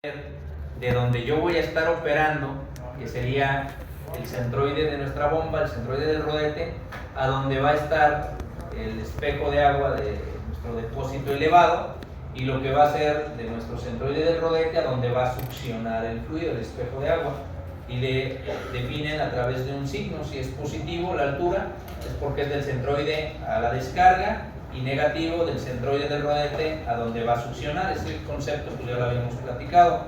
de donde yo voy a estar operando, que sería el centroide de nuestra bomba, el centroide del rodete, a donde va a estar el espejo de agua de nuestro depósito elevado, y lo que va a ser de nuestro centroide del rodete a donde va a succionar el fluido, el espejo de agua, y le definen a través de un signo. Si es positivo la altura, es porque es del centroide a la descarga, y negativo del centroide del rodete a donde va a succionar. Este concepto pues ya lo habíamos platicado.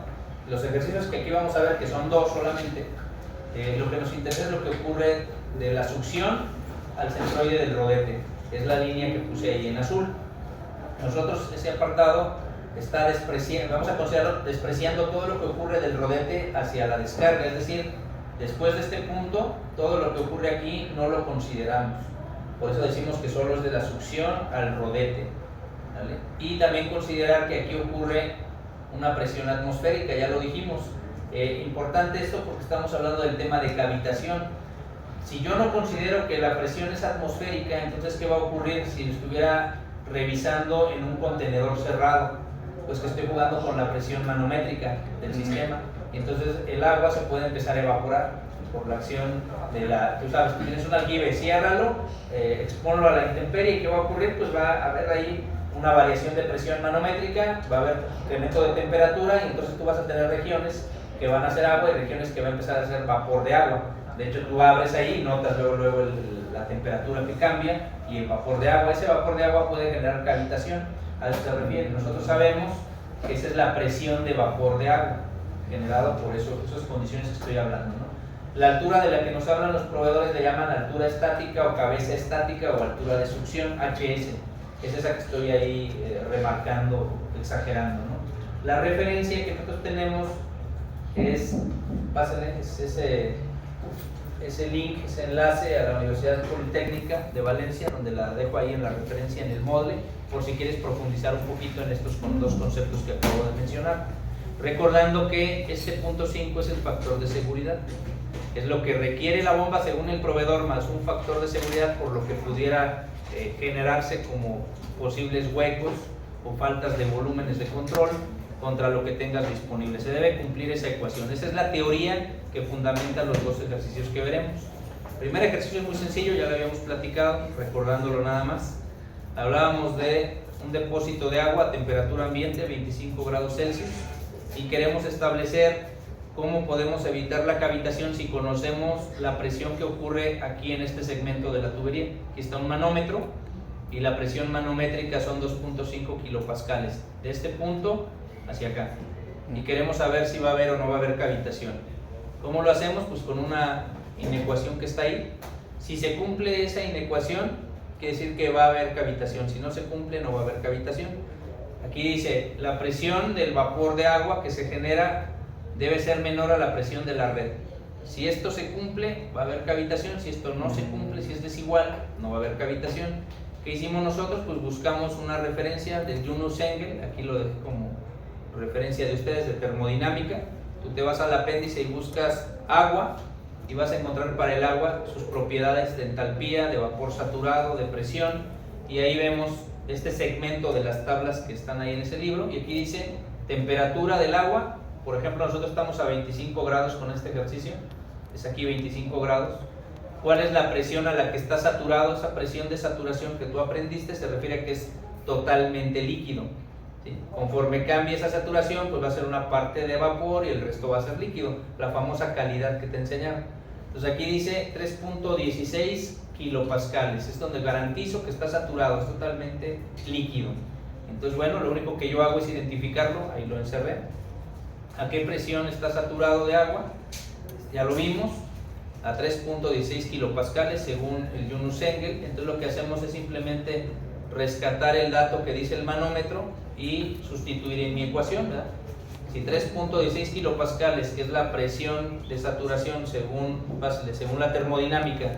Los ejercicios que aquí vamos a ver, que son dos solamente, lo que nos interesa es lo que ocurre de la succión al centroide del rodete, es la línea que puse ahí en azul. Nosotros ese apartado está despreciando, vamos a considerarlo despreciando todo lo que ocurre del rodete hacia la descarga, es decir, después de este punto, todo lo que ocurre aquí no lo consideramos. Por eso decimos que solo es de la succión al rodete, ¿vale? Y también considerar que aquí ocurre una presión atmosférica, ya lo dijimos. Importante esto porque estamos hablando del tema de cavitación. Si yo no considero que la presión es atmosférica, entonces ¿qué va a ocurrir si estuviera revisando en un contenedor cerrado? Pues que estoy jugando con la presión manométrica del sistema, y entonces el agua se puede empezar a evaporar por la acción de la... Tú sabes, tú tienes un aljibe, ciérralo, exponlo a la intemperie, y ¿qué va a ocurrir? Pues va a haber ahí una variación de presión manométrica, va a haber incremento de temperatura, y entonces tú vas a tener regiones que van a ser agua y regiones que va a empezar a ser vapor de agua. De hecho, tú abres ahí y notas luego la temperatura que cambia y el vapor de agua. Ese vapor de agua puede generar cavitación, a eso se refiere. Nosotros sabemos que esa es la presión de vapor de agua generado por esas condiciones que estoy hablando, ¿no? La altura de la que nos hablan los proveedores le llaman altura estática o cabeza estática o altura de succión, HS. Es esa que estoy ahí remarcando, exagerando, ¿no? La referencia que nosotros tenemos es ese link, ese enlace a la Universidad Politécnica de Valencia, donde la dejo ahí en la referencia en el Moodle, por si quieres profundizar un poquito en estos dos conceptos que acabo de mencionar. Recordando que este punto 5 es el factor de seguridad. Es lo que requiere la bomba según el proveedor, más un factor de seguridad por lo que pudiera generarse como posibles huecos o faltas de volúmenes de control contra lo que tengas disponible. Se debe cumplir esa ecuación. Esa es la teoría que fundamenta los dos ejercicios que veremos. El primer ejercicio es muy sencillo, ya lo habíamos platicado, recordándolo nada más. Hablábamos de un depósito de agua a temperatura ambiente, 25 grados Celsius, y queremos establecer cómo podemos evitar la cavitación si conocemos la presión que ocurre aquí en este segmento de la tubería. Aquí está un manómetro y la presión manométrica son 2.5 kilopascales de este punto hacia acá, y queremos saber si va a haber o no va a haber cavitación. ¿Cómo lo hacemos? Pues con una inecuación que está ahí. Si se cumple esa inecuación, quiere decir que va a haber cavitación. Si no se cumple, no va a haber cavitación. Aquí dice, la presión del vapor de agua que se genera debe ser menor a la presión de la red. Si esto se cumple, va a haber cavitación. Si esto no se cumple, si es desigual, no va a haber cavitación. ¿Qué hicimos nosotros? Pues buscamos una referencia del Yunus Engel, aquí lo dejé como referencia de ustedes, de termodinámica. Tú te vas al apéndice y buscas agua, y vas a encontrar para el agua sus propiedades de entalpía, de vapor saturado, de presión, y ahí vemos este segmento de las tablas que están ahí en ese libro, y aquí dice temperatura del agua. Por ejemplo, nosotros estamos a 25 grados con este ejercicio, es aquí 25 grados. ¿Cuál es la presión a la que está saturado? Esa presión de saturación que tú aprendiste se refiere a que es totalmente líquido, ¿sí? Conforme cambie esa saturación, pues va a ser una parte de vapor y el resto va a ser líquido, la famosa calidad que te enseñaron. Entonces aquí dice 3.16 kilopascales, es donde garantizo que está saturado, es totalmente líquido. Entonces, bueno, lo único que yo hago es identificarlo, ahí lo encerré. ¿A qué presión está saturado de agua? Ya lo vimos, a 3.16 kilopascales según el Yunus Engel. Entonces lo que hacemos es simplemente rescatar el dato que dice el manómetro y sustituir en mi ecuación, ¿verdad? Si 3.16 kilopascales, que es la presión de saturación según la termodinámica,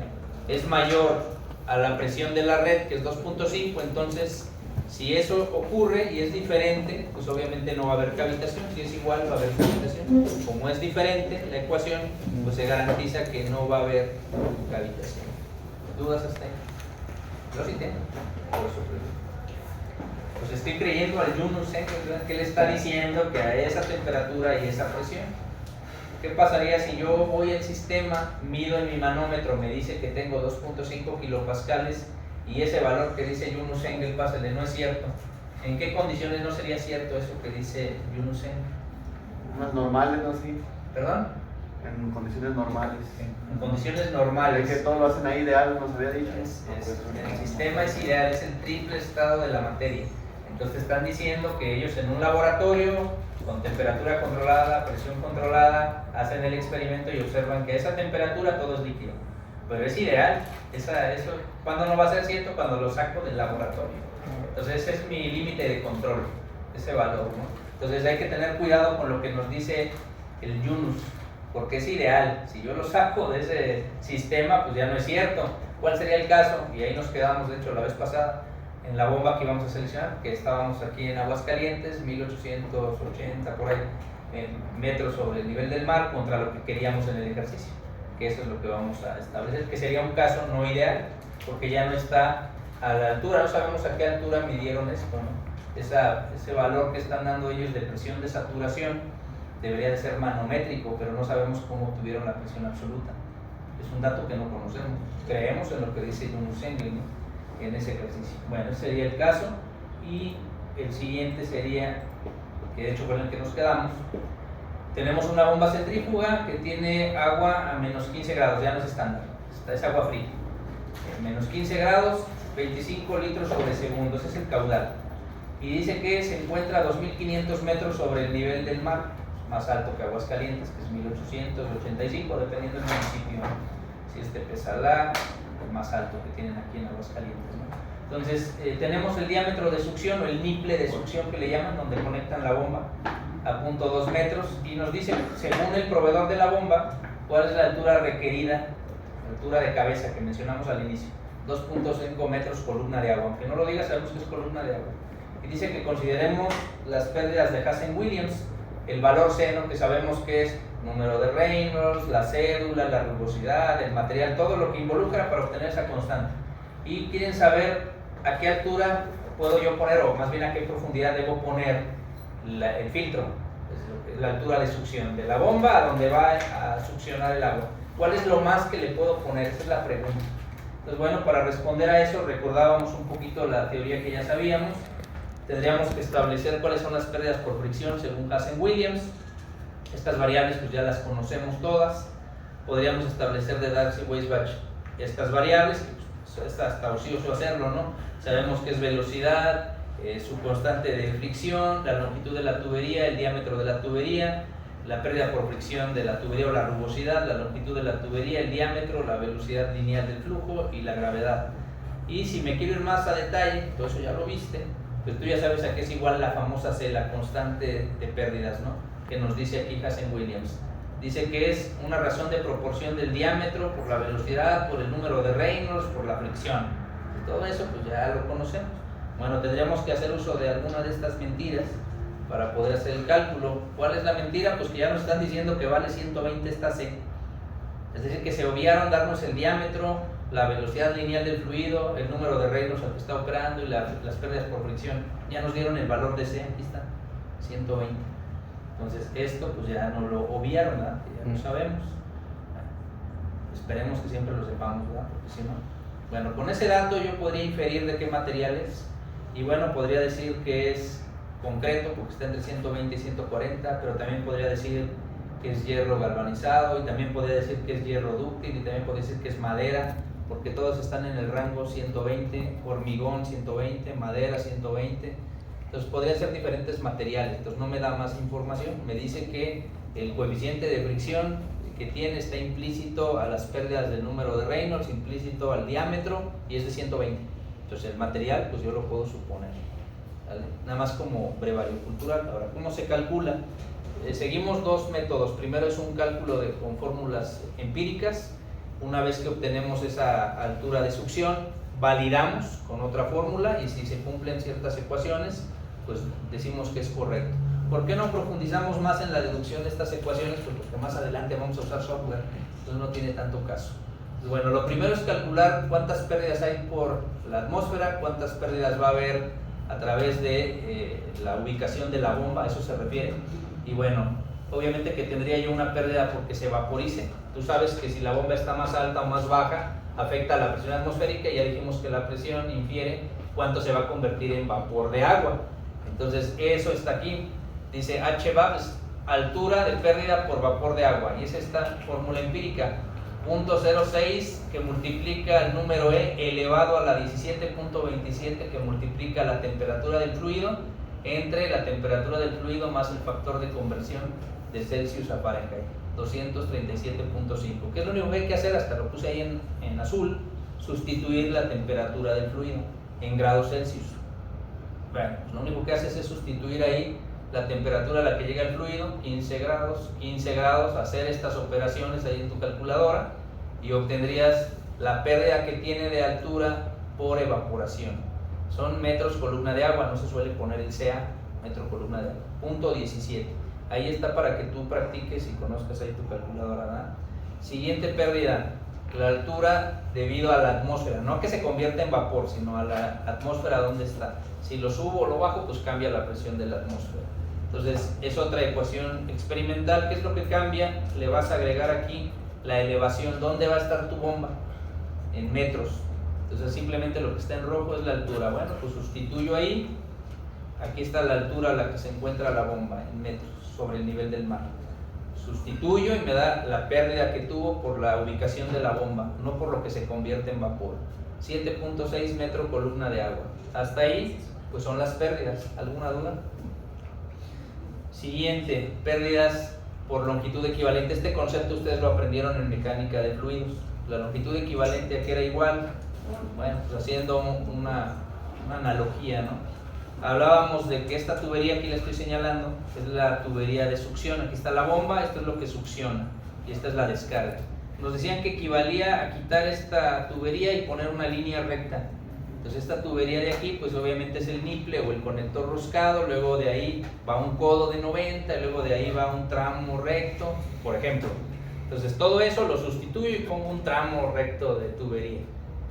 es mayor a la presión de la red, que es 2.5, entonces si eso ocurre y es diferente, pues obviamente no va a haber cavitación. Si es igual, va a haber cavitación. Como es diferente la ecuación, pues se garantiza que no va a haber cavitación. ¿Dudas hasta ahí? Yo sí tengo. Pues estoy creyendo al Yunus Engel, que le está diciendo que a esa temperatura y esa presión. ¿Qué pasaría si yo voy al sistema, mido en mi manómetro, me dice que tengo 2.5 kilopascales y ese valor que dice Yunus Engel, pásale, no es cierto? ¿En qué condiciones no sería cierto eso que dice Yunus Engel? Unas normales, ¿no? Sí. ¿Perdón? En condiciones normales. En condiciones normales. Es que todo lo hacen ahí ideal, nos había dicho. El sistema es ideal, es el triple estado de la materia. Entonces están diciendo que ellos en un laboratorio, con temperatura controlada, presión controlada, hacen el experimento y observan que a esa temperatura todo es líquido. Pero es ideal. Eso, ¿cuándo no va a ser cierto? Cuando lo saco del laboratorio. Entonces ese es mi límite de control, ese valor, ¿no? Entonces hay que tener cuidado con lo que nos dice el Yunus, porque es ideal. Si yo lo saco de ese sistema, pues ya no es cierto. ¿Cuál sería el caso? Y ahí nos quedamos, de hecho, la vez pasada, en la bomba que íbamos a seleccionar, que estábamos aquí en Aguascalientes, 1880 por ahí, metros sobre el nivel del mar, contra lo que queríamos en el ejercicio, que eso es lo que vamos a establecer, que sería un caso no ideal, porque ya no está a la altura, no sabemos a qué altura midieron esto, ¿no? Ese valor que están dando ellos de presión de saturación debería de ser manométrico, pero no sabemos cómo obtuvieron la presión absoluta. Es un dato que no conocemos, creemos en lo que dice Yunus Engel, ¿no? En ese ejercicio. Bueno, ese sería el caso, y el siguiente sería, que de hecho fue en el que nos quedamos. Tenemos una bomba centrífuga que tiene agua a menos 15 grados, ya no es estándar, es agua fría. Menos 15 grados, 25 litros sobre segundo, ese es el caudal. Y dice que se encuentra a 2.500 metros sobre el nivel del mar, más alto que Aguascalientes, que es 1.885, dependiendo del municipio, ¿no? Si es Tepesalá, el más alto que tienen aquí en Aguascalientes, ¿no? Entonces, tenemos el diámetro de succión, o el niple de succión que le llaman, donde conectan la bomba, a 0.2 metros, y nos dice, según el proveedor de la bomba, cuál es la altura requerida, la altura de cabeza que mencionamos al inicio, 2.5 metros columna de agua. Aunque no lo diga, sabemos que es columna de agua. Y dice que consideremos las pérdidas de Hazen-Williams, el valor seno, que sabemos que es número de Reynolds, la cédula, la rugosidad, el material, todo lo que involucra para obtener esa constante. Y quieren saber a qué altura puedo yo poner, o más bien a qué profundidad debo poner el filtro, es la altura de succión de la bomba a donde va a succionar el agua. ¿Cuál es lo más que le puedo poner? Esa es la pregunta. Entonces, bueno, para responder a eso, recordábamos un poquito la teoría que ya sabíamos. Tendríamos que establecer cuáles son las pérdidas por fricción según Hazen-Williams. Estas variables pues ya las conocemos todas. Podríamos establecer de Darcy-Weisbach estas variables, que pues, es hasta ocioso hacerlo, ¿no? Sabemos que es velocidad, su constante de fricción, la longitud de la tubería, el diámetro de la tubería, la pérdida por fricción de la tubería o la rugosidad, la longitud de la tubería, el diámetro, la velocidad lineal del flujo y la gravedad. Y si me quiero ir más a detalle, todo eso ya lo viste, pues tú ya sabes a qué es igual la famosa C, la constante de pérdidas, ¿no? Que nos dice aquí Hazen-Williams. Dice que es una razón de proporción del diámetro por la velocidad, por el número de Reynolds, por la fricción. Y todo eso pues ya lo conocemos. Bueno, tendríamos que hacer uso de alguna de estas mentiras para poder hacer el cálculo. ¿Cuál es la mentira? Pues que ya nos están diciendo que vale 120 esta C. Es decir, que se obviaron darnos el diámetro, la velocidad lineal del fluido, el número de Reynolds al que está operando y las pérdidas por fricción. Ya nos dieron el valor de C, aquí está, 120. Entonces esto pues ya no lo obviaron, ¿verdad? Ya lo sabemos. Bueno, esperemos que siempre lo sepamos, ¿verdad? Porque si no... Bueno, con ese dato yo podría inferir de qué material es. Y bueno, podría decir que es concreto porque está entre 120 y 140, pero también podría decir que es hierro galvanizado, y también podría decir que es hierro dúctil, y también podría decir que es madera, porque todos están en el rango 120, hormigón 120, madera 120. Entonces podrían ser diferentes materiales. Entonces no me da más información, me dice que el coeficiente de fricción que tiene está implícito a las pérdidas del número de Reynolds, implícito al diámetro, y es de 120. Entonces el material pues yo lo puedo suponer, ¿vale? Nada más como brevario cultural. Ahora, ¿cómo se calcula? Seguimos dos métodos. Primero es un cálculo con fórmulas empíricas. Una vez que obtenemos esa altura de succión, validamos con otra fórmula, y si se cumplen ciertas ecuaciones, pues decimos que es correcto. ¿Por qué no profundizamos más en la deducción de estas ecuaciones? Pues porque más adelante vamos a usar software, entonces no tiene tanto caso. Entonces, bueno, lo primero es calcular cuántas pérdidas hay por la atmósfera, cuántas pérdidas va a haber a través de la ubicación de la bomba, a eso se refiere. Y bueno, obviamente que tendría yo una pérdida porque se vaporice. Tú sabes que si la bomba está más alta o más baja, afecta a la presión atmosférica, y ya dijimos que la presión infiere cuánto se va a convertir en vapor de agua. Entonces eso está aquí, dice HVAP es altura de pérdida por vapor de agua, y es esta fórmula empírica, 0.06 que multiplica el número E elevado a la 17.27 que multiplica la temperatura del fluido entre la temperatura del fluido más el factor de conversión de Celsius a Fahrenheit, 237.5, que es lo único que hay que hacer, hasta lo puse ahí en azul, sustituir la temperatura del fluido en grados Celsius. Bueno, pues lo único que haces es sustituir ahí la temperatura a la que llega el fluido, 15 grados, hacer estas operaciones ahí en tu calculadora y obtendrías la pérdida que tiene de altura por evaporación. Son metros columna de agua, no se suele poner el CA, metro columna de agua, punto 17. Ahí está para que tú practiques y conozcas ahí tu calculadora, ¿verdad? Siguiente pérdida, la altura debido a la atmósfera, no que se convierta en vapor, sino a la atmósfera donde está. Si lo subo o lo bajo, pues cambia la presión de la atmósfera. Entonces es otra ecuación experimental. ¿Qué es lo que cambia? Le vas a agregar aquí la elevación. ¿Dónde va a estar tu bomba? En metros. Entonces simplemente lo que está en rojo es la altura. Bueno, pues sustituyo ahí. Aquí está la altura a la que se encuentra la bomba en metros sobre el nivel del mar. Sustituyo y me da la pérdida que tuvo por la ubicación de la bomba, no por lo que se convierte en vapor. 7.6 metro columna de agua. Hasta ahí pues son las pérdidas. ¿Alguna duda? Siguiente, pérdidas por longitud equivalente. Este concepto ustedes lo aprendieron en mecánica de fluidos. La longitud equivalente a que era igual, bueno, pues haciendo una analogía, ¿no? Hablábamos de que esta tubería, aquí la estoy señalando, es la tubería de succión. Aquí está la bomba, esto es lo que succiona y esta es la descarga. Nos decían que equivalía a quitar esta tubería y poner una línea recta. Entonces esta tubería de aquí pues obviamente es el niple o el conector roscado, luego de ahí va un codo de 90, y luego de ahí va un tramo recto, por ejemplo. Entonces todo eso lo sustituyo y pongo un tramo recto de tubería.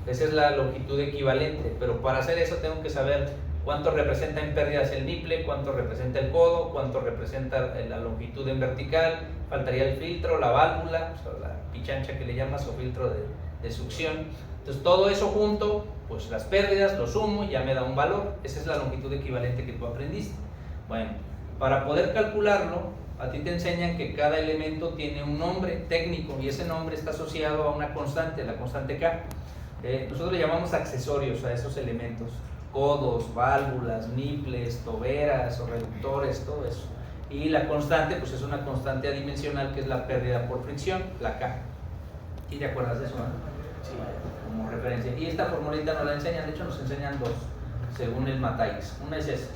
Esa es la longitud equivalente, pero para hacer eso tengo que saber cuánto representa en pérdidas el niple, cuánto representa el codo, cuánto representa la longitud en vertical, faltaría el filtro, la válvula, o sea, la pichancha que le llamas, o filtro de succión. Entonces todo eso junto, pues las pérdidas, lo sumo y ya me da un valor. Esa es la longitud equivalente que tú aprendiste. Bueno, para poder calcularlo, a ti te enseñan que cada elemento tiene un nombre técnico y ese nombre está asociado a una constante, la constante K. Nosotros le llamamos accesorios a esos elementos: codos, válvulas, niples, toberas o reductores, todo eso. Y la constante, pues es una constante adimensional que es la pérdida por fricción, la K. ¿Sí te acuerdas de eso, no? Sí, como referencia. Y esta formulita nos la enseñan, de hecho nos enseñan dos, según el Mataix. Una es esa: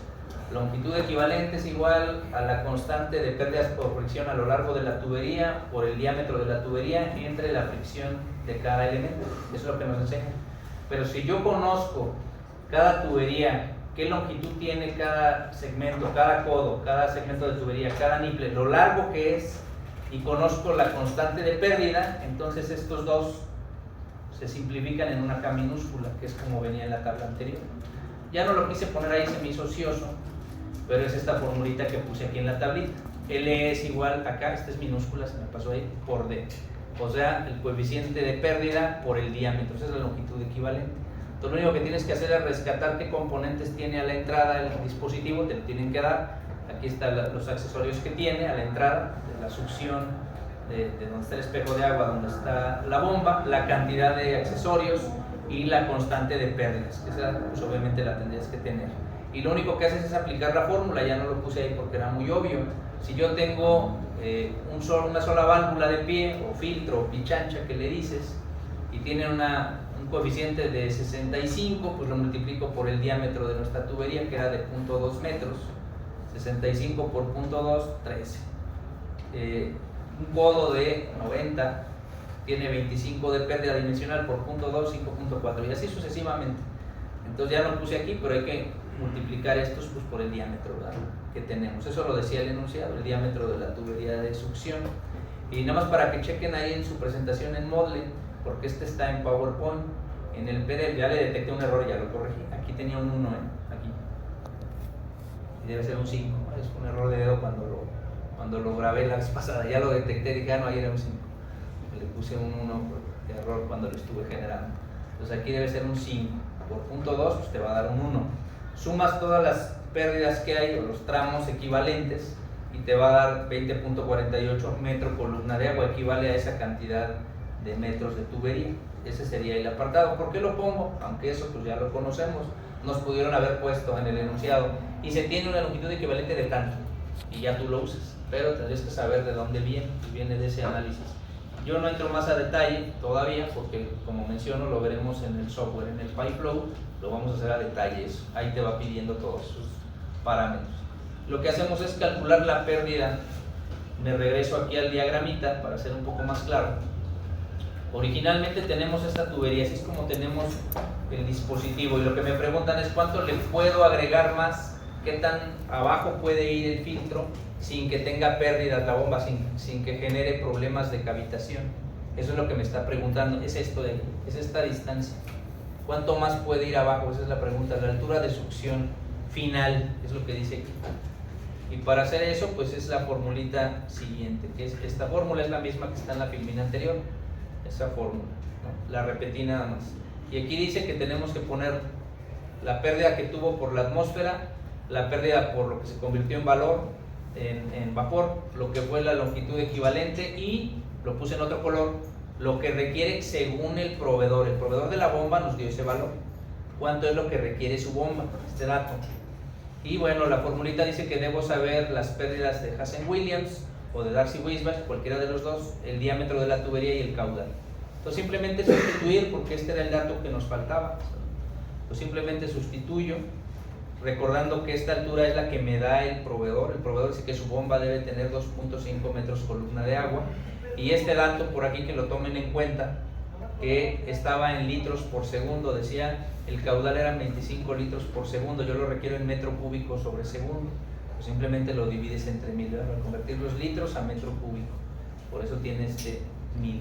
longitud equivalente es igual a la constante de pérdidas por fricción a lo largo de la tubería por el diámetro de la tubería entre la fricción de cada elemento. Eso es lo que nos enseñan. Pero si yo conozco cada tubería, qué longitud tiene cada segmento, cada codo, cada segmento de tubería, cada niple, lo largo que es, y conozco la constante de pérdida, entonces estos dos se simplifican en una K minúscula, que es como venía en la tabla anterior. Ya no lo quise poner ahí, se me hizo ocioso, pero es esta formulita que puse aquí en la tablita. L es igual acá, esta es minúscula, se me pasó ahí, por D. O sea, el coeficiente de pérdida por el diámetro, esa es la longitud equivalente. Entonces lo único que tienes que hacer es rescatar qué componentes tiene a la entrada el dispositivo, te lo tienen que dar. Aquí están los accesorios que tiene a la entrada, de la succión, de donde está el espejo de agua, donde está la bomba, la cantidad de accesorios y la constante de pérdidas, que esa pues obviamente la tendrías que tener. Y lo único que haces es aplicar la fórmula, ya no lo puse ahí porque era muy obvio. Si yo tengo una sola válvula de pie o filtro o pichancha que le dices y tiene un coeficiente de 65, pues lo multiplico por el diámetro de nuestra tubería, que era de 0.2 metros. 65 por 0.2, 13. Un codo de 90 tiene 25 de pérdida dimensional por 0.2, 5.4 y así sucesivamente. Entonces ya lo puse aquí, pero hay que multiplicar estos pues por el diámetro, ¿verdad?, que tenemos. Eso lo decía el enunciado, el diámetro de la tubería de succión. Y nada más para que chequen ahí en su presentación en Moodle, porque este está en PowerPoint, en el PDF ya le detecté un error, ya lo corregí. Aquí tenía un 1, aquí. y debe ser un 5. Es un error de dedo cuando lo grabé la vez pasada, ya lo detecté, dije, no, ahí era un 5. Le puse un 1 por error cuando lo estuve generando. Entonces aquí debe ser un 5. Por punto 2, pues te va a dar un 1. Sumas todas las pérdidas que hay o los tramos equivalentes y te va a dar 20.48 metro columna de agua, equivale a esa cantidad de metros de tubería. Ese sería el apartado. ¿Por qué lo pongo? Aunque eso pues ya lo conocemos, nos pudieron haber puesto en el enunciado y se tiene una longitud equivalente de tanto y ya tú lo usas, pero tendrías que saber de dónde viene de ese análisis. Yo no entro más a detalle todavía porque, como menciono, lo veremos en el software, en el PyFlow lo vamos a hacer a detalle eso. Ahí te va pidiendo todos sus parámetros. Lo que hacemos es calcular la pérdida. Me regreso aquí al diagramita para hacer un poco más claro. Originalmente tenemos esta tubería, así es como tenemos el dispositivo, y lo que me preguntan es cuánto le puedo agregar más, qué tan abajo puede ir el filtro sin que tenga pérdidas la bomba, sin que genere problemas de cavitación. Eso es lo que me está preguntando, es esto de aquí, es esta distancia. ¿Cuánto más puede ir abajo? Esa es la pregunta. La altura de succión final es lo que dice aquí. Y para hacer eso, pues es la formulita siguiente, que es esta fórmula, es la misma que está en la filmina anterior. Esa fórmula, ¿no? La repetí nada más. Y aquí dice que tenemos que poner la pérdida que tuvo por la atmósfera, la pérdida por lo que se convirtió en valor, en vapor, lo que fue la longitud equivalente y lo puse en otro color, lo que requiere según el proveedor. El proveedor de la bomba nos dio ese valor. ¿Cuánto es lo que requiere su bomba? Este dato. Y bueno, la formulita dice que debo saber las pérdidas de Hazen-Williams o de Darcy-Weisbach, cualquiera de los dos, el diámetro de la tubería y el caudal. Entonces simplemente sustituir, porque este era el dato que nos faltaba. Pues simplemente sustituyo, recordando que esta altura es la que me da el proveedor. El proveedor dice que su bomba debe tener 2.5 metros columna de agua. Y este dato por aquí que lo tomen en cuenta, que estaba en litros por segundo, decía el caudal eran 25 litros por segundo, yo lo requiero en metro cúbico sobre segundo. Pues simplemente lo divides entre 1000, ¿verdad? Para convertir los litros a metro cúbico. Por eso tiene este 1000.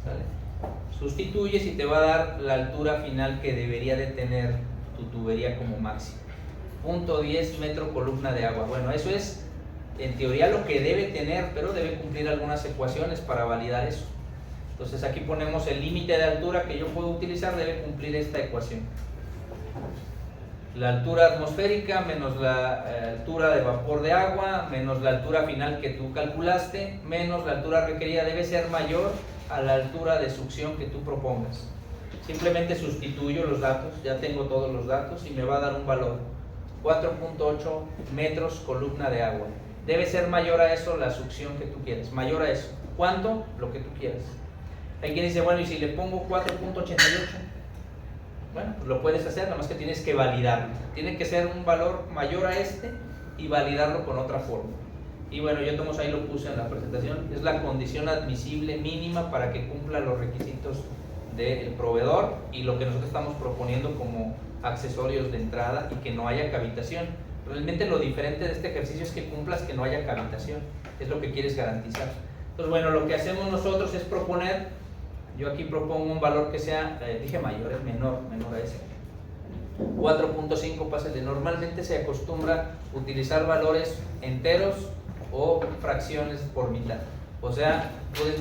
¿Sale? Sustituyes y te va a dar la altura final que debería de tener tu tubería como máximo. 0.10 metro columna de agua. Bueno, eso es en teoría lo que debe tener, pero debe cumplir algunas ecuaciones para validar eso. Entonces aquí ponemos el límite de altura que yo puedo utilizar, debe cumplir esta ecuación. La altura atmosférica menos la altura de vapor de agua menos la altura final que tú calculaste menos la altura requerida debe ser mayor a la altura de succión que tú propongas. Simplemente sustituyo los datos, ya tengo todos los datos y me va a dar un valor 4.8 metros columna de agua. Debe ser mayor a eso la succión que tú quieres, mayor a eso. ¿Cuánto? Lo que tú quieras. Hay quien dice, bueno, ¿y si le pongo 4.88? Bueno, pues lo puedes hacer, nada más que tienes que validarlo. Tiene que ser un valor mayor a este y validarlo con otra forma. Y bueno, yo tomo ahí lo puse en la presentación, es la condición admisible mínima para que cumpla los requisitos del proveedor y lo que nosotros estamos proponiendo como accesorios de entrada y que no haya cavitación. Realmente lo diferente de este ejercicio es que cumplas que no haya cavitación, es lo que quieres garantizar. Entonces bueno, lo que hacemos nosotros es proponer, yo aquí propongo un valor que sea, dije mayor, es menor a ese. 4.5 pásale. Normalmente se acostumbra utilizar valores enteros o fracciones por mitad. O sea,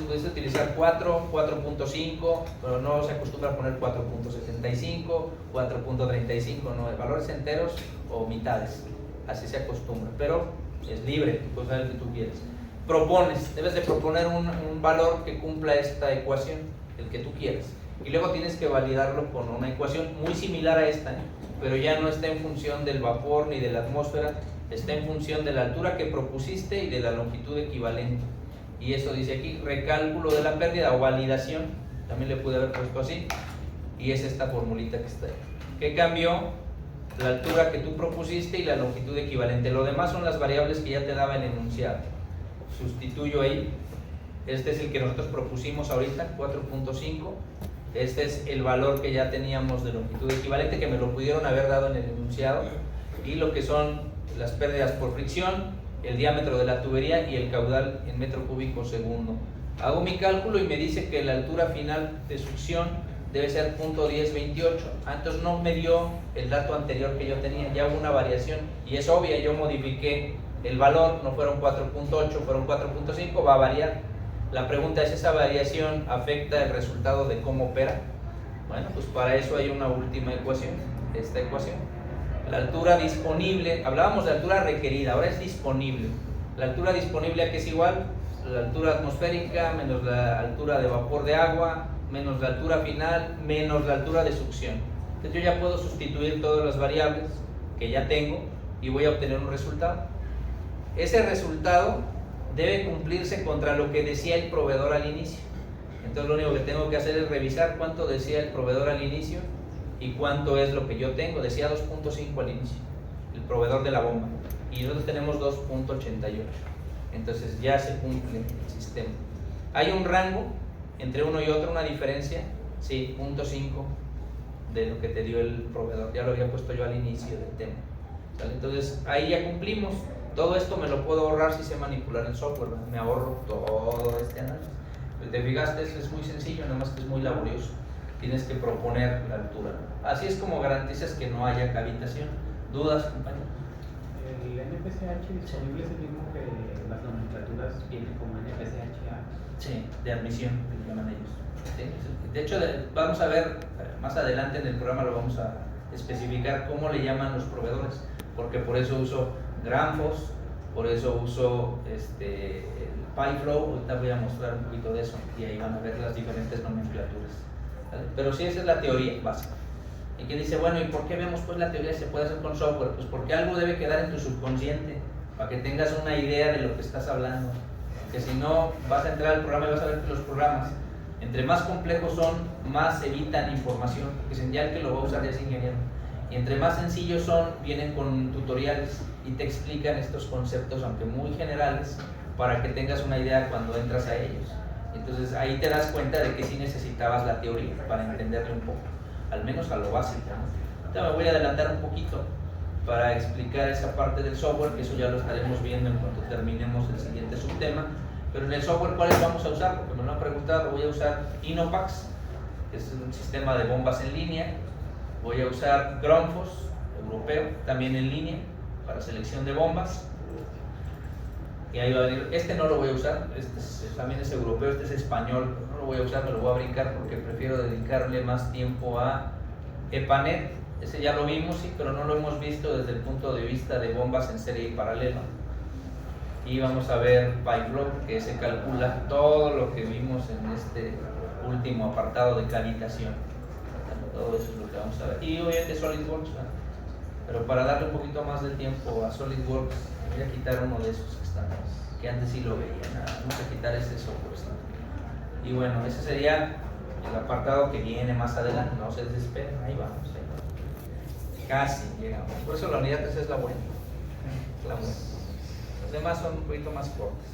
puedes utilizar 4, 4.5, pero no se acostumbra a poner 4.75, 4.35, no, valores enteros o mitades. Así se acostumbra, pero es libre, tú puedes hacer lo que tú quieres. Propones, debes de proponer un valor que cumpla esta ecuación, el que tú quieras. Y luego tienes que validarlo con una ecuación muy similar a esta, pero ya no está en función del vapor ni de la atmósfera, está en función de la altura que propusiste y de la longitud equivalente. Y eso dice aquí, recálculo de la pérdida o validación, también le pude haber puesto así, y es esta formulita que está ahí. ¿Qué cambió? La altura que tú propusiste y la longitud equivalente. Lo demás son las variables que ya te daba el enunciado. Sustituyo ahí. Este es el que nosotros propusimos ahorita, 4.5. Este es el valor que ya teníamos de longitud equivalente, que me lo pudieron haber dado en el enunciado. Y lo que son las pérdidas por fricción, el diámetro de la tubería y el caudal en metro cúbico segundo. Hago mi cálculo y me dice que la altura final de succión debe ser .1028. Entonces no me dio el dato anterior que yo tenía, ya hubo una variación y es obvia, yo modifiqué el valor, no fueron 4.8, fueron 4.5, va a variar. La pregunta es, ¿esa variación afecta el resultado de cómo opera? Bueno, pues para eso hay una última ecuación, esta ecuación. La altura disponible, hablábamos de altura requerida, ahora es disponible. La altura disponible, ¿a qué es igual? La altura atmosférica menos la altura de vapor de agua, menos la altura final, menos la altura de succión. Entonces yo ya puedo sustituir todas las variables que ya tengo y voy a obtener un resultado. Ese resultado debe cumplirse contra lo que decía el proveedor al inicio. Entonces lo único que tengo que hacer es revisar cuánto decía el proveedor al inicio y cuánto es lo que yo tengo. Decía 2.5 al inicio, el proveedor de la bomba, y nosotros tenemos 2.88. Entonces ya se cumple el sistema. Hay un rango entre uno y otro, una diferencia, sí, 0.5 de lo que te dio el proveedor. Ya lo había puesto yo al inicio del tema. ¿Sale? Entonces ahí ya cumplimos. Todo esto me lo puedo ahorrar si sé manipular el software, ¿verdad? Me ahorro todo este análisis. Si te fijaste, es muy sencillo, nada más que es muy laborioso. Tienes que proponer la altura. Así es como garantizas que no haya cavitación. ¿Dudas, compañero? ¿El NPCH disponible es el mismo que las nomenclaturas vienen como NPCH-A? Sí, de admisión, que llaman ellos. ¿Sí? De hecho, vamos a ver, más adelante en el programa lo vamos a especificar cómo le llaman los proveedores, porque por eso uso Granfos, por eso uso el PyFlow. Ahorita voy a mostrar un poquito de eso y ahí van a ver las diferentes nomenclaturas. ¿Vale? Pero sí, esa es la teoría básica. Y que dice, bueno, ¿y por qué vemos pues la teoría se puede hacer con software? Pues porque algo debe quedar en tu subconsciente para que tengas una idea de lo que estás hablando. Que si no, vas a entrar al programa y vas a ver que los programas, entre más complejos son, más evitan información, porque ya el que lo va a usar ya es ingeniero. Y entre más sencillos son, vienen con tutoriales y te explican estos conceptos, aunque muy generales, para que tengas una idea cuando entras a ellos. Entonces ahí te das cuenta de que sí necesitabas la teoría para entenderle un poco, al menos a lo básico, ¿no? Ahorita me voy a adelantar un poquito para explicar esa parte del software, que eso ya lo estaremos viendo en cuanto terminemos el siguiente subtema. Pero en el software, ¿cuáles vamos a usar? Porque me lo han preguntado. Voy a usar Inopax, que es un sistema de bombas en línea. Voy a usar Grundfos, europeo, también en línea, para selección de bombas. Y ahí va a venir. Este no lo voy a usar, también es europeo, este es español, pero no lo voy a usar, me lo voy a brincar porque prefiero dedicarle más tiempo a EPANET. Ese ya lo vimos, sí, pero no lo hemos visto desde el punto de vista de bombas en serie y paralela. Y vamos a ver PyFlow, que se calcula todo lo que vimos en este último apartado de cavitación. Todo eso es lo que vamos a ver. Y obviamente SolidWorks, ¿verdad? Pero para darle un poquito más de tiempo a SolidWorks, voy a quitar uno de esos que están, que antes sí lo veían. Vamos a quitar ese software. Y bueno, ese sería el apartado que viene más adelante. No se desesperen, ahí vamos. Casi llegamos. Por eso la unidad 3 es la buena. La buena. Los demás son un poquito más cortos.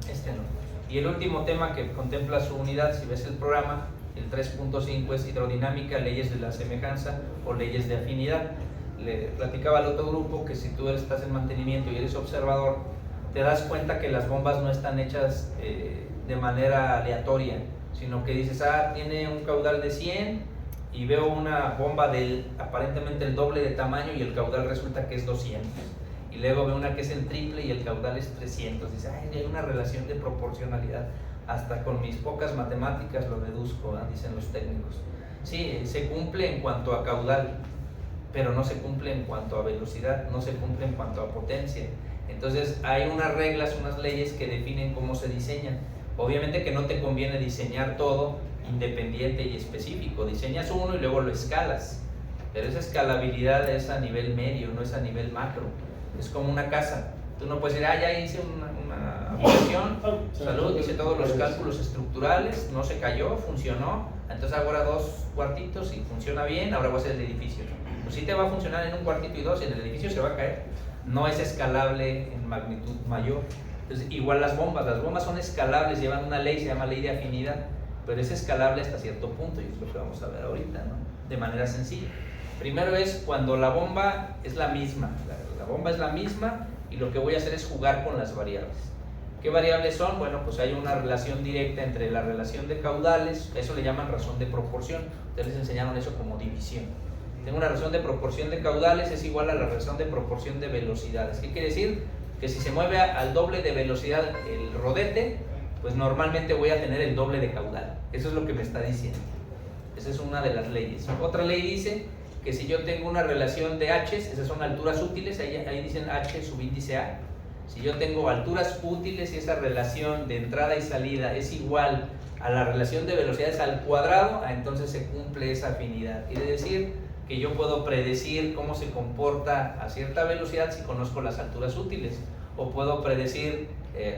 Este no. Y el último tema que contempla su unidad, si ves el programa, el 3.5 es hidrodinámica, leyes de la semejanza o leyes de afinidad. Le platicaba al otro grupo que si tú estás en mantenimiento y eres observador, te das cuenta que las bombas no están hechas de manera aleatoria, sino que dices, tiene un caudal de 100 y veo una bomba del aparentemente el doble de tamaño y el caudal resulta que es 200. Y luego veo una que es el triple y el caudal es 300. Dice, hay una relación de proporcionalidad. Hasta con mis pocas matemáticas lo deduzco, dicen los técnicos. Sí, se cumple en cuanto a caudal, pero no se cumple en cuanto a velocidad, no se cumple en cuanto a potencia. Entonces hay unas reglas, unas leyes que definen cómo se diseñan. Obviamente que no te conviene diseñar todo independiente y específico. Diseñas uno y luego lo escalas, pero esa escalabilidad es a nivel medio, no es a nivel macro. Es como una casa. Tú no puedes decir, ya hice una aplicación, salud, hice todos los cálculos estructurales, no se cayó, funcionó, entonces ahora 2 cuartitos y funciona bien, ahora voy a hacer el edificio. Pues sí te va a funcionar en un cuartito y 2, y en el edificio se va a caer. No es escalable en magnitud mayor. Entonces, igual las bombas son escalables, llevan una ley, se llama ley de afinidad, pero es escalable hasta cierto punto, y es lo que vamos a ver ahorita, ¿no? De manera sencilla. Primero es cuando la bomba es la misma, la bomba es la misma, y lo que voy a hacer es jugar con las variables. ¿Qué variables son? Bueno, pues hay una relación directa entre la relación de caudales, eso le llaman razón de proporción. Ustedes les enseñaron eso como división. Tengo una razón de proporción de caudales es igual a la razón de proporción de velocidades. ¿Qué quiere decir? Que si se mueve al doble de velocidad el rodete, pues normalmente voy a tener el doble de caudal. Eso es lo que me está diciendo. Esa es una de las leyes. Otra ley dice que si yo tengo una relación de H, esas son alturas útiles, ahí dicen H subíndice A. Si yo tengo alturas útiles y esa relación de entrada y salida es igual a la relación de velocidades al cuadrado, entonces se cumple esa afinidad. Quiere decir que yo puedo predecir cómo se comporta a cierta velocidad si conozco las alturas útiles, o puedo predecir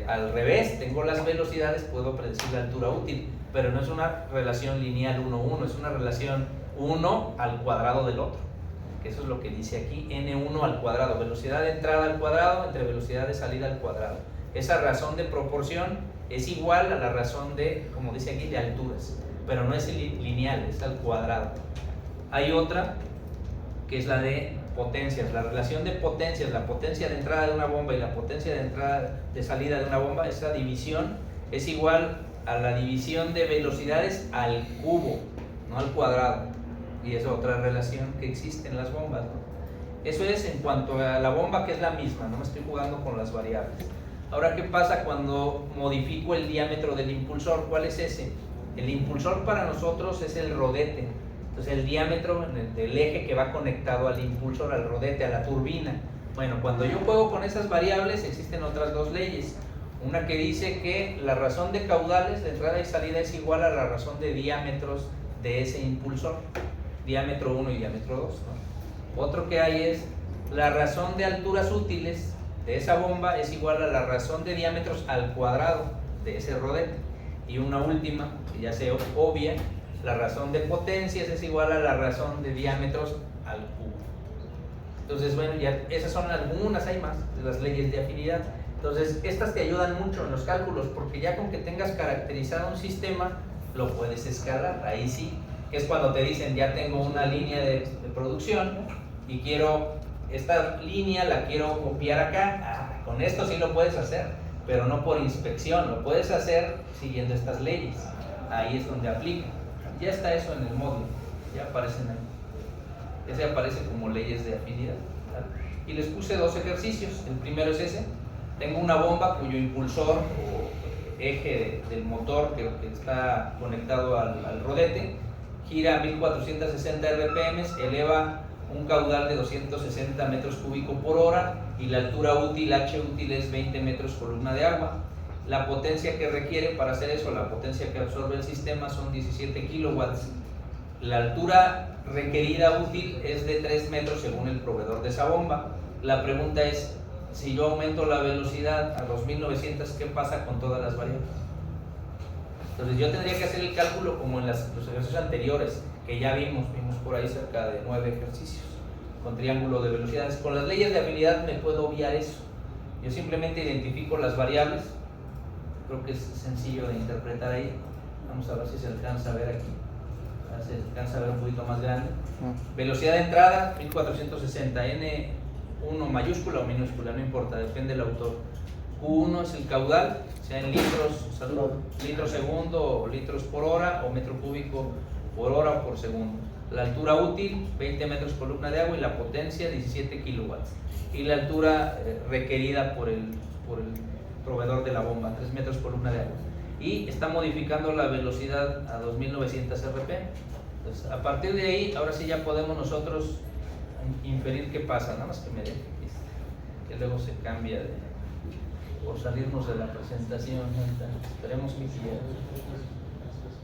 al revés, tengo las velocidades, puedo predecir la altura útil, pero no es una relación lineal 1-1, es una relación 1 al cuadrado del otro, que eso es lo que dice aquí, n1 al cuadrado, velocidad de entrada al cuadrado entre velocidad de salida al cuadrado. Esa razón de proporción es igual a la razón de, como dice aquí, de alturas, pero no es lineal, es al cuadrado. Hay otra que es la de potencias, la relación de potencias, la potencia de entrada de una bomba y la potencia de salida de una bomba, esa división es igual a la división de velocidades al cubo, no al cuadrado. Y es otra relación que existe en las bombas, ¿no? Eso es en cuanto a la bomba, que es la misma, no me estoy jugando con las variables. Ahora, ¿qué pasa cuando modifico el diámetro del impulsor? ¿Cuál es ese? El impulsor para nosotros es el rodete. Entonces el diámetro del eje que va conectado al impulsor, al rodete, a la turbina. Bueno, cuando yo juego con esas variables existen otras dos leyes. Una que dice que la razón de caudales de entrada y salida es igual a la razón de diámetros de ese impulsor. Diámetro 1 y diámetro 2, ¿no? Otro que hay es la razón de alturas útiles de esa bomba es igual a la razón de diámetros al cuadrado de ese rodete. Y una última, que ya se obvia, la razón de potencias es igual a la razón de diámetros al cubo. Entonces, bueno, ya esas son algunas, hay más, de las leyes de afinidad. Entonces, estas te ayudan mucho en los cálculos, porque ya con que tengas caracterizado un sistema, lo puedes escalar, ahí sí. Que es cuando te dicen, ya tengo una línea de producción y quiero, esta línea la quiero copiar acá. Con esto sí lo puedes hacer, pero no por inspección, lo puedes hacer siguiendo estas leyes. Ahí es donde aplica. Ya está eso en el módulo, ya aparecen ahí. Ese aparece como leyes de afinidad, ¿vale? Y les puse dos ejercicios. El primero es ese. Tengo una bomba cuyo impulsor o eje del motor que está conectado al rodete gira a 1460 RPM, eleva un caudal de 260 metros cúbicos por hora y la altura útil, H útil, es 20 metros columna de agua. La potencia que requiere para hacer eso, la potencia que absorbe el sistema, son 17 kilowatts. La altura requerida útil es de 3 metros según el proveedor de esa bomba. La pregunta es, si yo aumento la velocidad a 2900, ¿qué pasa con todas las variables? Entonces yo tendría que hacer el cálculo como en los ejercicios anteriores, que ya vimos por ahí cerca de 9 ejercicios, con triángulo de velocidades. Con las leyes de afinidad me puedo obviar eso. Yo simplemente identifico las variables, creo que es sencillo de interpretar ahí. Vamos a ver si se alcanza a ver aquí. Se alcanza a ver un poquito más grande. Velocidad de entrada, 1460, N1 mayúscula o minúscula, no importa, depende del autor. Q1 es el caudal, sea en litros, litros segundo, o litros por hora, o metro cúbico por hora o por segundo. La altura útil, 20 metros columna de agua, y la potencia, 17 kilowatts. Y la altura requerida por el proveedor de la bomba, 3 metros columna de agua. Y está modificando la velocidad a 2900 RPM. Entonces, a partir de ahí, ahora sí ya podemos nosotros inferir qué pasa. Nada más que me deje, que luego se cambia por salirnos de la presentación. Esperemos que quiera.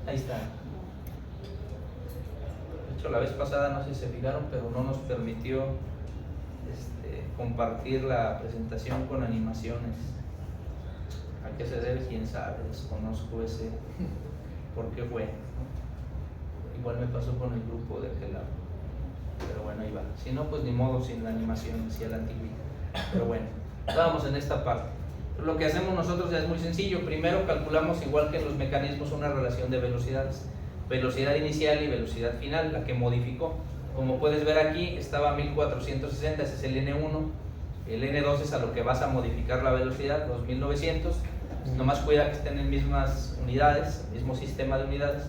Ahí está. De hecho, la vez pasada, no sé si se fijaron, pero no nos permitió compartir la presentación con animaciones. ¿A qué se debe? Quién sabe, desconozco ese por qué fue. Igual me pasó con el grupo de aquel lado, pero bueno, ahí va. Si no, pues ni modo, sin la animación, decía la antigüedad. Pero bueno, vamos en esta parte. Lo que hacemos nosotros ya es muy sencillo. Primero calculamos, igual que en los mecanismos, una relación de velocidades: velocidad inicial y velocidad final, la que modificó. Como puedes ver aquí, estaba a 1460, ese es el N1. El N2 es a lo que vas a modificar la velocidad, 2900. Nomás cuida que estén en mismas unidades, mismo sistema de unidades.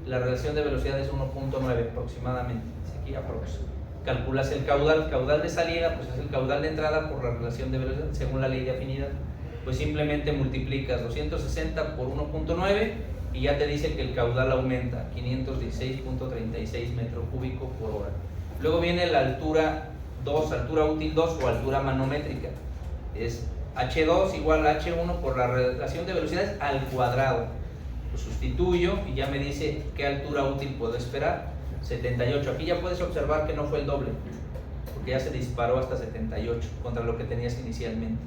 La relación de velocidad es 1.9 aproximadamente, dice aquí aprox. Calculas el caudal de salida, pues es el caudal de entrada por la relación de velocidad, según la ley de afinidad. Pues simplemente multiplicas 260 por 1.9 y ya te dice que el caudal aumenta 516.36 metros cúbicos por hora. Luego viene la altura 2, altura útil 2 o altura manométrica. Es H2 igual a H1 por la relación de velocidades al cuadrado. Lo sustituyo y ya me dice qué altura útil puedo esperar. 78. Aquí ya puedes observar que no fue el doble, porque ya se disparó hasta 78 contra lo que tenías inicialmente.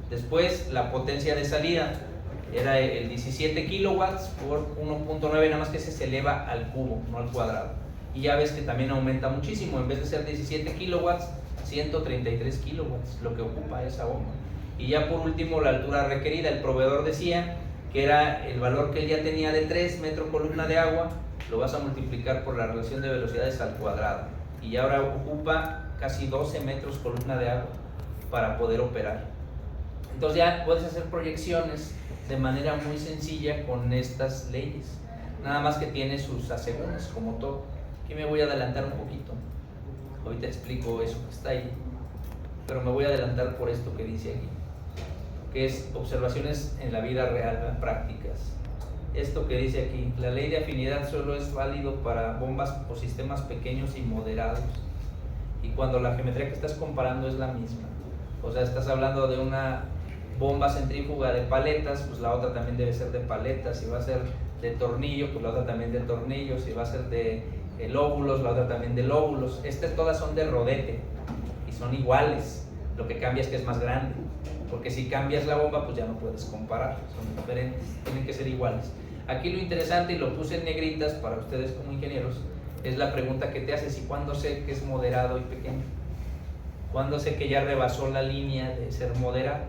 Después la potencia de salida era el 17 kilowatts por 1.9, nada más que se eleva al cubo, no al cuadrado. Y ya ves que también aumenta muchísimo, en vez de ser 17 kilowatts, 133 kilowatts, lo que ocupa esa bomba. Y ya por último la altura requerida, el proveedor decía que era el valor que él ya tenía de 3 metros columna de agua, lo vas a multiplicar por la relación de velocidades al cuadrado. Y ya ahora ocupa casi 12 metros columna de agua para poder operar. Entonces ya puedes hacer proyecciones de manera muy sencilla con estas leyes. Nada más que tiene sus asegúnes, como todo. Aquí me voy a adelantar un poquito. Ahorita explico eso que está ahí. Pero me voy a adelantar por esto que dice aquí, que es observaciones en la vida real, prácticas. Esto que dice aquí, la ley de afinidad solo es válido para bombas o sistemas pequeños y moderados. Y cuando la geometría que estás comparando es la misma. O sea, estás hablando de una bomba centrífuga de paletas, pues la otra también debe ser de paletas. Si va a ser de tornillo, pues la otra también de tornillo. Si va a ser de lóbulos, la otra también de lóbulos. Todas son de rodete y son iguales. Lo que cambia es que es más grande, porque si cambias la bomba, pues ya no puedes comparar, son diferentes, tienen que ser iguales. Aquí lo interesante, y lo puse en negritas para ustedes como ingenieros, es la pregunta que te haces: ¿y cuándo sé que es moderado y pequeño? ¿Cuándo sé que ya rebasó la línea de ser moderado?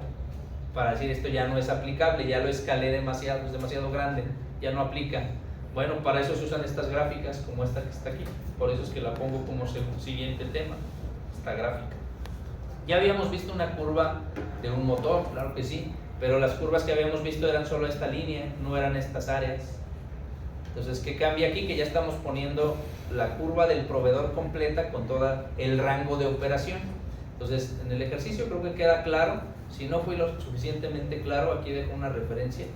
Para decir, esto ya no es aplicable, ya lo escalé demasiado, es demasiado grande, ya no aplica. Bueno, para eso se usan estas gráficas como esta que está aquí, por eso es que la pongo como siguiente tema, esta gráfica. Ya habíamos visto una curva de un motor, claro que sí, pero las curvas que habíamos visto eran solo esta línea, no eran estas áreas. Entonces, ¿qué cambia aquí? Que ya estamos poniendo la curva del proveedor completa con todo el rango de operación. Entonces, en el ejercicio creo que queda claro. Si no fui lo suficientemente claro, aquí dejo una referencia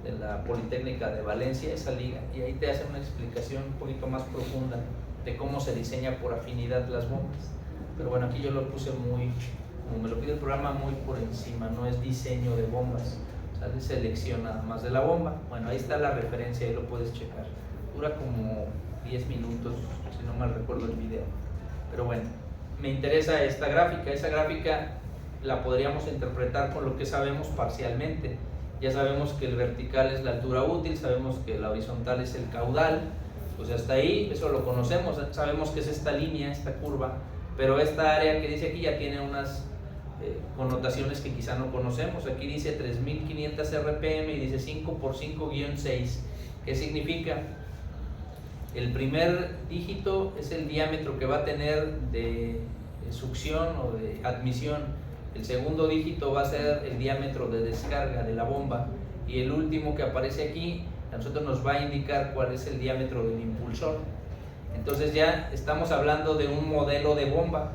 de la Politécnica de Valencia, esa liga, y ahí te hace una explicación un poquito más profunda de cómo se diseña por afinidad las bombas. Pero bueno, aquí yo lo puse muy, como me lo pide el programa, muy por encima, no es diseño de bombas, o sea, es selección nada más de la bomba. Bueno, ahí está la referencia, ahí lo puedes checar. Dura como 10 minutos, si no mal recuerdo el video. Pero bueno, me interesa esta gráfica. Esa gráfica la podríamos interpretar con lo que sabemos parcialmente. Ya sabemos que el vertical es la altura útil, sabemos que la horizontal es el caudal, pues hasta ahí, eso lo conocemos, sabemos que es esta línea, esta curva. Pero esta área que dice aquí ya tiene unas connotaciones que quizá no conocemos. Aquí dice 3500 RPM y dice 5 por 5-6. ¿Qué significa? El primer dígito es el diámetro que va a tener de succión o de admisión. El segundo dígito va a ser el diámetro de descarga de la bomba. Y el último que aparece aquí, a nosotros nos va a indicar cuál es el diámetro del impulsor. Entonces ya estamos hablando de un modelo de bomba.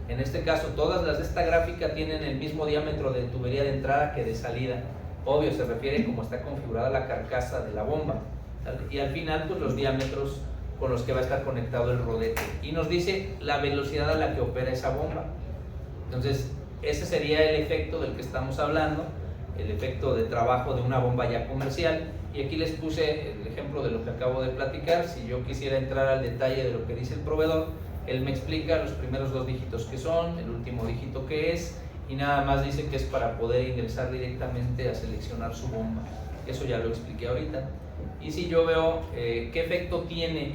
En este caso, todas las de esta gráfica tienen el mismo diámetro de tubería de entrada que de salida. Obvio, se refiere cómo está configurada la carcasa de la bomba. Y al final, pues los diámetros con los que va a estar conectado el rodete. Y nos dice la velocidad a la que opera esa bomba. Entonces, ese sería el efecto del que estamos hablando, el efecto de trabajo de una bomba ya comercial. Y aquí les puse el ejemplo de lo que acabo de platicar. Si yo quisiera entrar al detalle de lo que dice el proveedor, él me explica los primeros 2 dígitos que son, el último dígito que es, y nada más dice que es para poder ingresar directamente a seleccionar su bomba. Eso ya lo expliqué ahorita. Y si yo veo qué efecto tiene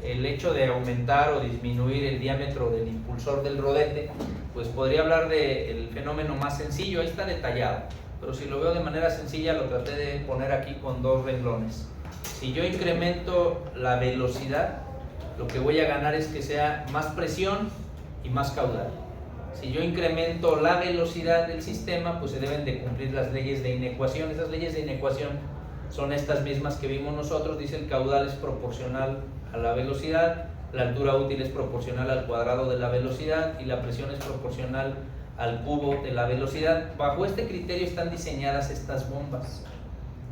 el hecho de aumentar o disminuir el diámetro del impulsor del rodete, pues podría hablar del fenómeno más sencillo. Ahí está detallado, pero si lo veo de manera sencilla, lo traté de poner aquí con 2 renglones. Si yo incremento la velocidad, lo que voy a ganar es que sea más presión y más caudal. Si yo incremento la velocidad del sistema, pues se deben de cumplir las leyes de inecuación. Esas leyes de inecuación son estas mismas que vimos nosotros. Dice el caudal es proporcional a la velocidad, la altura útil es proporcional al cuadrado de la velocidad y la presión es proporcional al cubo de la velocidad. Bajo este criterio están diseñadas estas bombas,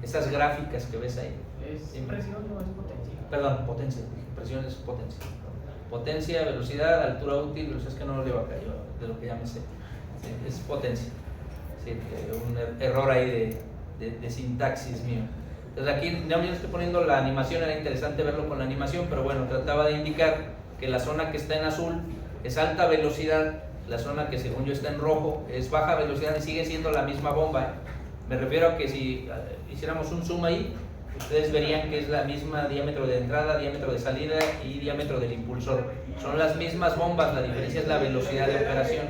esas gráficas que ves ahí. ¿Es presión o es potencia? Perdón, potencia, presión es potencia. Potencia, velocidad, altura útil, velocidad, es que no lo leo acá, yo de lo que ya me sé. Sí, es potencia. Sí, un error ahí de sintaxis mío. Entonces aquí ya me estoy poniendo la animación, era interesante verlo con la animación, pero bueno, trataba de indicar que la zona que está en azul es alta velocidad, la zona que según yo está en rojo es baja velocidad y sigue siendo la misma bomba. Me refiero a que si hiciéramos un zoom ahí, ustedes verían que es la misma diámetro de entrada, diámetro de salida y diámetro del impulsor. Son las mismas bombas, la diferencia es la velocidad de operación.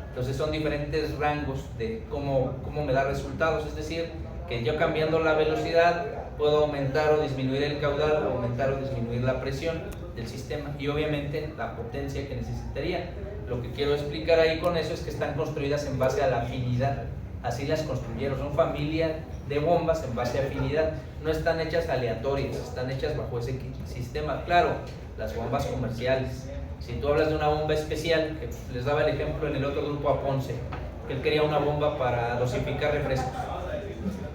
Entonces son diferentes rangos de cómo me da resultados, es decir, que yo cambiando la velocidad puedo aumentar o disminuir el caudal, aumentar o disminuir la presión del sistema y obviamente la potencia que necesitaría. Lo que quiero explicar ahí con eso es que están construidas en base a la afinidad. Así las construyeron, son familia de bombas en base a afinidad, no están hechas aleatorias, están hechas bajo ese sistema. Claro, las bombas comerciales, si tú hablas de una bomba especial, que les daba el ejemplo en el otro grupo a Ponce, que él quería una bomba para dosificar refrescos.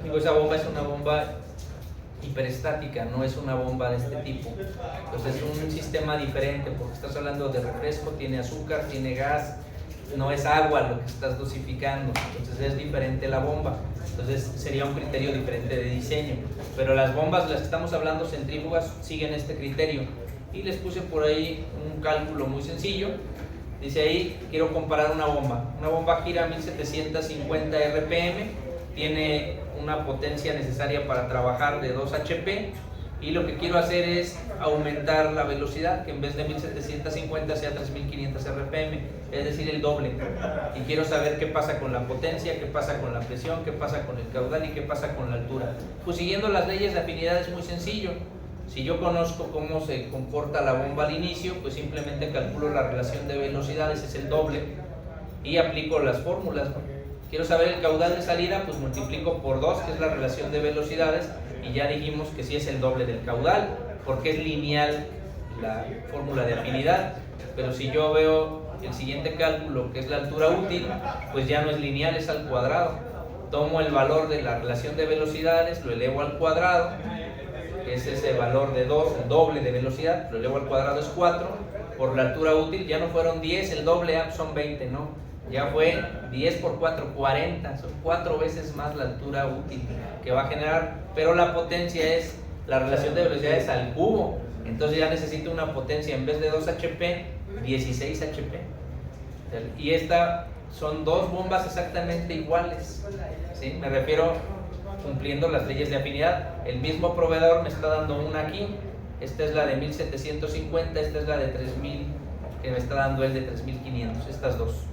Digo, esa bomba es una bomba hiperestática, no es una bomba de este tipo. Entonces es un sistema diferente, porque estás hablando de refresco, tiene azúcar, tiene gas, no es agua lo que estás dosificando, entonces es diferente la bomba. Entonces sería un criterio diferente de diseño, pero las bombas, las que estamos hablando, centrífugas, siguen este criterio. Y les puse por ahí un cálculo muy sencillo. Dice ahí, quiero comparar una bomba gira a 1750 RPM, tiene una potencia necesaria para trabajar de 2 HP, y lo que quiero hacer es aumentar la velocidad, que en vez de 1750 sea 3500 RPM, es decir, el doble. Y quiero saber qué pasa con la potencia, qué pasa con la presión, qué pasa con el caudal y qué pasa con la altura. Pues siguiendo las leyes de afinidad es muy sencillo. Si yo conozco cómo se comporta la bomba al inicio, pues simplemente calculo la relación de velocidades, es el doble, y aplico las fórmulas. Quiero saber el caudal de salida, pues multiplico por 2, que es la relación de velocidades, y ya dijimos que sí es el doble del caudal, porque es lineal la fórmula de afinidad. Pero si yo veo el siguiente cálculo, que es la altura útil, pues ya no es lineal, es al cuadrado. Tomo el valor de la relación de velocidades, lo elevo al cuadrado, que es ese valor de 2, el doble de velocidad, lo elevo al cuadrado es 4, por la altura útil ya no fueron 10, el doble son 20, ¿no? Ya fue 10 por 4, 40, son 4 veces más la altura útil que va a generar, pero la potencia es la relación de velocidades al cubo, entonces ya necesito una potencia en vez de 2 HP, 16 HP. Y esta son dos bombas exactamente iguales, ¿sí? Me refiero cumpliendo las leyes de afinidad. El mismo proveedor me está dando una aquí, esta es la de 1750, esta es la de 3000, que me está dando el de 3500, estas dos.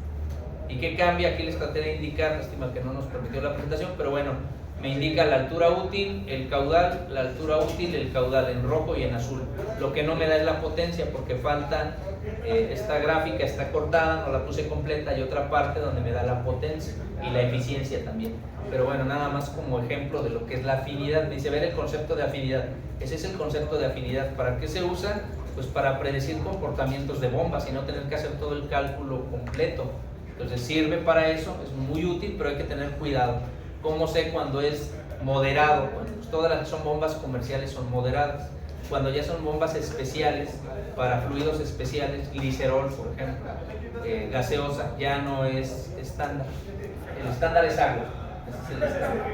¿Y qué cambia? Aquí les traté de indicar, lástima que no nos permitió la presentación, pero bueno, me indica la altura útil, el caudal, la altura útil, el caudal en rojo y en azul. Lo que no me da es la potencia, porque falta esta gráfica, está cortada, no la puse completa, y otra parte donde me da la potencia y la eficiencia también. Pero bueno, nada más como ejemplo de lo que es la afinidad. Me dice, ver el concepto de afinidad. Ese es el concepto de afinidad. ¿Para qué se usa? Pues para predecir comportamientos de bombas y no tener que hacer todo el cálculo completo. Entonces sirve para eso, es muy útil, pero hay que tener cuidado. ¿Cómo sé cuando es moderado? Bueno, pues todas las que son bombas comerciales son moderadas. Cuando ya son bombas especiales, para fluidos especiales, glicerol, por ejemplo, gaseosa, ya no es estándar. El estándar es agua. Ese es el estándar.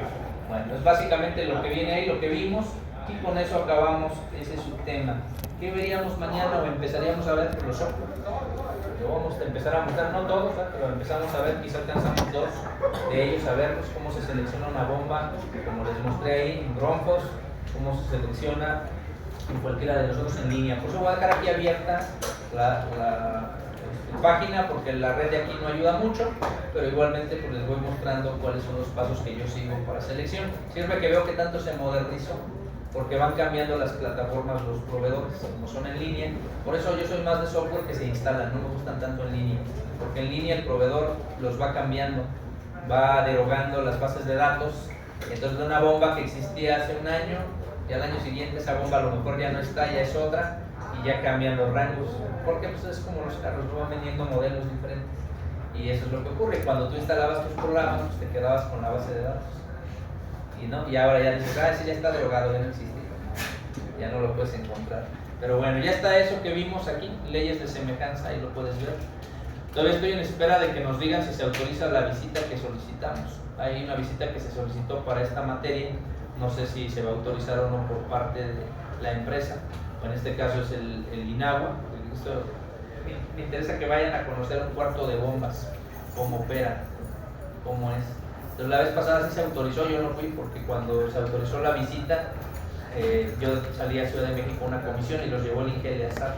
Bueno, es básicamente lo que viene ahí, lo que vimos, y con eso acabamos ese subtema. ¿Qué veríamos mañana o empezaríamos a ver los otros? Lo vamos a empezar a mostrar, no todos, pero empezamos a ver, quizá alcanzamos dos de ellos, a verlos cómo se selecciona una bomba, como les mostré ahí, en Bronfos, cómo se selecciona en cualquiera de los otros en línea. Por eso voy a dejar aquí abierta la página, porque la red de aquí no ayuda mucho, pero igualmente pues les voy mostrando cuáles son los pasos que yo sigo para selección. Sirve que veo que tanto se modernizó, porque van cambiando las plataformas los proveedores, como son en línea. Por eso yo soy más de software que se instalan, no me gustan tanto en línea, porque en línea el proveedor los va cambiando, va derogando las bases de datos. Entonces de una bomba que existía hace un año y al año siguiente esa bomba a lo mejor ya no está, ya es otra, y ya cambian los rangos, porque pues es como los carros, van vendiendo modelos diferentes, y eso es lo que ocurre. Cuando tú instalabas tus programas, pues te quedabas con la base de datos, y ahora ya dices, ese ya está derogado, ya no existe, ya no lo puedes encontrar. Pero bueno, ya está eso que vimos aquí, leyes de semejanza, ahí lo puedes ver. Todavía estoy en espera de que nos digan si se autoriza la visita que solicitamos. Hay una visita que se solicitó para esta materia, no sé si se va a autorizar o no por parte de la empresa, en este caso es el INAHUA. Me interesa que vayan a conocer un cuarto de bombas, cómo opera, cómo es. Entonces, la vez pasada sí se autorizó, yo no fui porque cuando se autorizó la visita, yo salí a Ciudad de México a una comisión y los llevó el Inge Eleazar.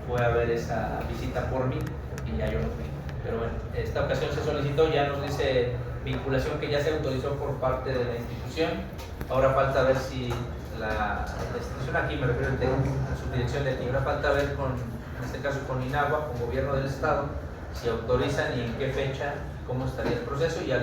Fue a ver esa visita por mí y ya yo no fui. Pero bueno, esta ocasión se solicitó, ya nos dice vinculación que ya se autorizó por parte de la institución. Ahora falta ver si la institución, aquí me refiero a su dirección de aquí, ahora falta ver en este caso con INAHUA, con gobierno del estado, si autorizan y en qué fecha, cómo estaría el proceso. Y